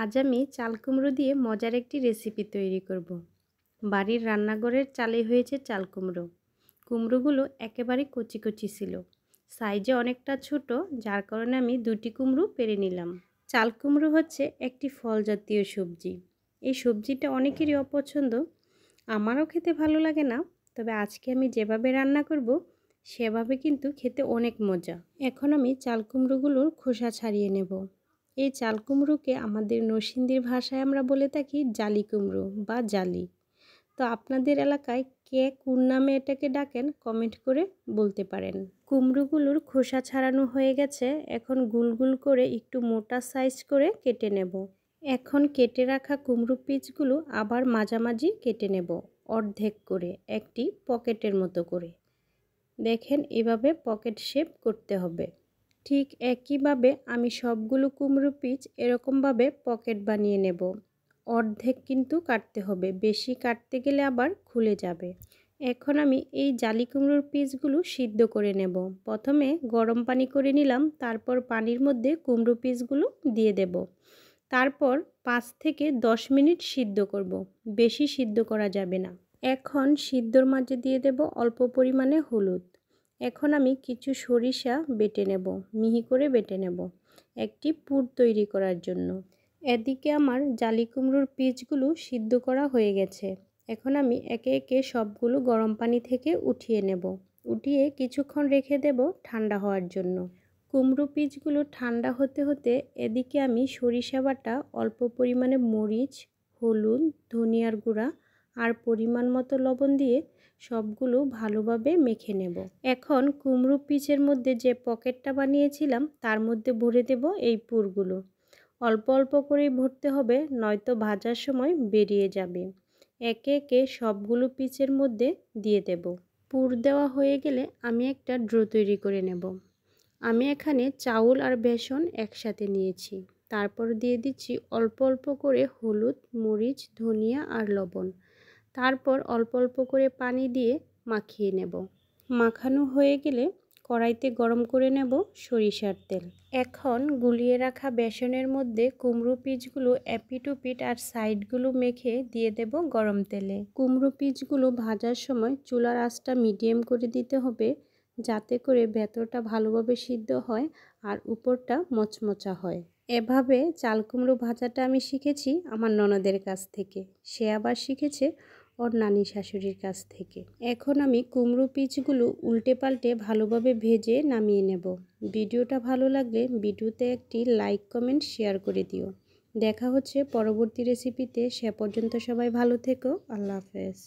আজ আমি চাল কুমড়ো দিয়ে মজার একটি রেসিপি তৈরি করব। বাড়ির রান্নাঘরের চালে হয়েছে চাল কুমড়ো। কুমড়োগুলো একেবারে কচি কচি ছিল, সাইজে অনেকটা ছোট, যার কারণে আমি দুটি কুমড়ো পেরে নিলাম। চাল কুমড়ো হচ্ছে একটি ফল জাতীয় সবজি। এই সবজিটা অনেকেরই অপছন্দ, আমারও খেতে ভালো লাগে না। তবে আজকে আমি যেভাবে রান্না করব সেভাবে কিন্তু খেতে অনেক মজা। এখন আমি চাল কুমড়োগুলোর খোসা ছাড়িয়ে নেব। এই চাল কুমড়োকে আমাদের নরসিংদীর ভাষায় আমরা বলে থাকি জালি কুমড়ো বা জালি। তো আপনাদের এলাকায় কে কোন নামে এটাকে ডাকেন কমেন্ট করে বলতে পারেন। কুমড়োগুলোর খোসা ছাড়ানো হয়ে গেছে, এখন গুল গুল করে একটু মোটা সাইজ করে কেটে নেব। এখন কেটে রাখা কুমড়ো পিসগুলো আবার মাঝামাঝি কেটে নেব, অর্ধেক করে, একটি পকেটের মতো করে। দেখেন, এভাবে পকেট শেপ করতে হবে। ঠিক একইভাবে আমি সবগুলো কুমড়ো পিস এরকমভাবে পকেট বানিয়ে নেব। অর্ধেক কিন্তু কাটতে হবে, বেশি কাটতে গেলে আবার খুলে যাবে। এখন আমি এই জালি কুমড়োর পিসগুলো সিদ্ধ করে নেব। প্রথমে গরম পানি করে নিলাম, তারপর পানির মধ্যে কুমড়ো পিসগুলো দিয়ে দেব। তারপর 5 থেকে 10 মিনিট সিদ্ধ করব, বেশি সিদ্ধ করা যাবে না। এখন সিদ্ধর মাঝে দিয়ে দেব অল্প পরিমাণে হলুদ। এখন আমি কিছু সরিষা বেটে নেব, মিহি করে বেটে নেব একটি পুর তৈরি করার জন্য। এদিকে আমার জালি কুমড়োর পিসগুলো সিদ্ধ করা হয়ে গেছে। এখন আমি একে একে সবগুলো গরম পানি থেকে উঠিয়ে নেব। উঠিয়ে কিছুক্ষণ রেখে দেব ঠান্ডা হওয়ার জন্য। কুমড়ো পিসগুলো ঠান্ডা হতে হতে এদিকে আমি সরিষা বাটা, অল্প পরিমাণে মরিচ, হলুদ, ধনিয়ার গুঁড়া আর পরিমাণ মতো লবণ দিয়ে সবগুলো ভালোভাবে মেখে নেব। এখন কুমড়ো পিসের মধ্যে যে পকেটটা বানিয়েছিলাম তার মধ্যে ভরে দেব এই পুরগুলো। অল্প অল্প করেই ভরতে হবে, নয়তো ভাজার সময় বেরিয়ে যাবে। একে একে সবগুলো পিসের মধ্যে দিয়ে দেব। পুর দেওয়া হয়ে গেলে আমি একটা ড্রো তৈরি করে নেব। আমি এখানে চাউল আর বেসন একসাথে নিয়েছি। তারপর দিয়ে দিচ্ছি অল্প অল্প করে হলুদ, মরিচ, ধনিয়া আর লবণ। তারপর অল্প অল্প করে পানি দিয়ে মাখিয়ে নেব। মাখানো হয়ে গেলে কড়াইতে গরম করে নেব সরিষার তেল। এখন গুলিয়ে রাখা বেসনের মধ্যে কুমড়ো পিসগুলো এপিট ওপিট আর সাইডগুলো মেখে দিয়ে দেব গরম তেলে। কুমড়ো পিসগুলো ভাজার সময় চুলার আঁচটা মিডিয়াম করে দিতে হবে, যাতে করে ভেতরটা ভালোভাবে সিদ্ধ হয় আর উপরটা মচমচা হয়। এভাবে চাল কুমড়ো ভাজাটা আমি শিখেছি আমার ননদের কাছ থেকে, সে আবার শিখেছে ওর নানি শাশুড়ির কাছ থেকে। এখন আমি কুমড়ো পিসগুলো উল্টে পাল্টে ভালোভাবে ভেজে নামিয়ে নেব। ভিডিওটা ভালো লাগলে ভিডিওতে একটি লাইক, কমেন্ট, শেয়ার করে দিও। দেখা হচ্ছে পরবর্তী রেসিপিতে, সে পর্যন্ত সবাই ভালো থেকো। আল্লাহ হাফেজ।